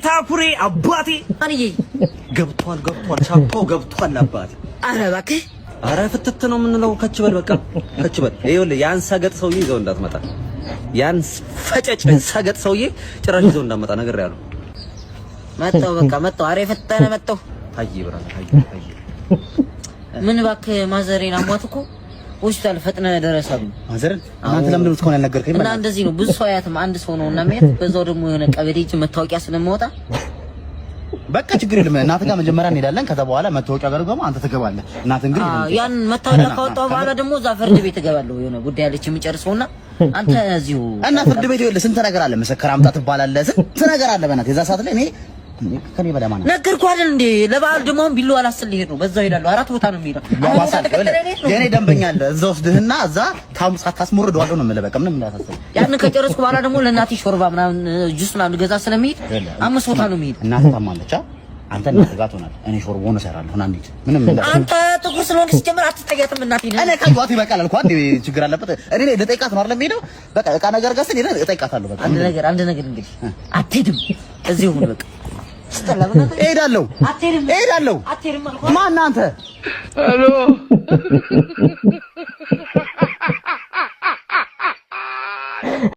ታኩሬ አባቴ አንዬ ገብቷል ቻፓው ገብቷል አባቴ አረ እባክህ አረ ፍትት ነው የምንለው ከችበል በቃ ከችበል ይኸውልህ ያን ሰገጥ ሰውዬ ይዘው እንዳትመጣ ያን ፈጨጭ ሰገጥ ሰውዬ ጭራሽ ይዘው እንዳትመጣ ነገር ያለው መጣው በቃ መጣው አረ ፈተነ መጣው ታዬ ብራን ታዬ ምን እባክህ ማዘሬን አሟት እኮ ሆስፒታል ፈጥነ ደረሰብ ማዘርን አንተ ለምን እስካሁን ያልነገርከኝ እና እንደዚህ ነው ብዙ ሰው አያትም አንድ ሰው ነውና ማለት በዛው ደግሞ የሆነ ቀበሌ እጅ መታወቂያ ስለማወጣ በቃ ችግር የለም እናት ጋር መጀመሪያ እንሄዳለን ከዛ በኋላ መታወቂያ ጋር ደግሞ አንተ ትገባለህ እናትን ግን ያን መታወቂያ ካወጣው በኋላ ደግሞ እዛ ፍርድ ቤት እገባለሁ የሆነ ጉዳይ አለች የምጨርሰውና አንተ እዚሁ እና ፍርድ ቤት ይኸውልህ ስንት ነገር አለ መሰከር አምጣ ትባላለህ ስንት ነገር አለ በእናትህ የዛ ሰዓት ላይ እኔ ከኔ በላይ ማን ነገርኩህ አይደል እንዴ ለበዓል ደግሞ ቢሉ አላስል ሊሄድ ነው በዛው ሄዳለሁ አራት ቦታ ነው የሚሄደው የኔ ደንበኛ አለ እዛ ወስድህና እዛ ታስሞርደዋለሁ ነው የምልህ በቃ ምንም እንዳታስብ ያን ከጨረስኩ በኋላ ደግሞ ለእናቴ ሾርባ ምናምን ጁስ ምናምን ልገዛ ስለሚሄድ አምስት ቦታ ነው የሚሄድ እናትህ ታማለች አንተ እንደጋት ሆናል እኔ ሾርባውን እሰራለሁ እና እንዴ ምንም አንተ ጥቁር ስለሆንክ ሲጀምር አትጠያትም እናቴ ነህ እኔ ካዩት ይበቃል አልኩህ አንዴ ችግር አለበት እኔ ልጠይቃት ነው አይደል የምሄደው በቃ እቃ ነገር ጋር ስለ እጠይቃታለሁ በቃ አንድ ነገር እንግዲህ አትሄድም እዚሁ ሁን በቃ እሄዳለሁ ማን አንተ ሄሎ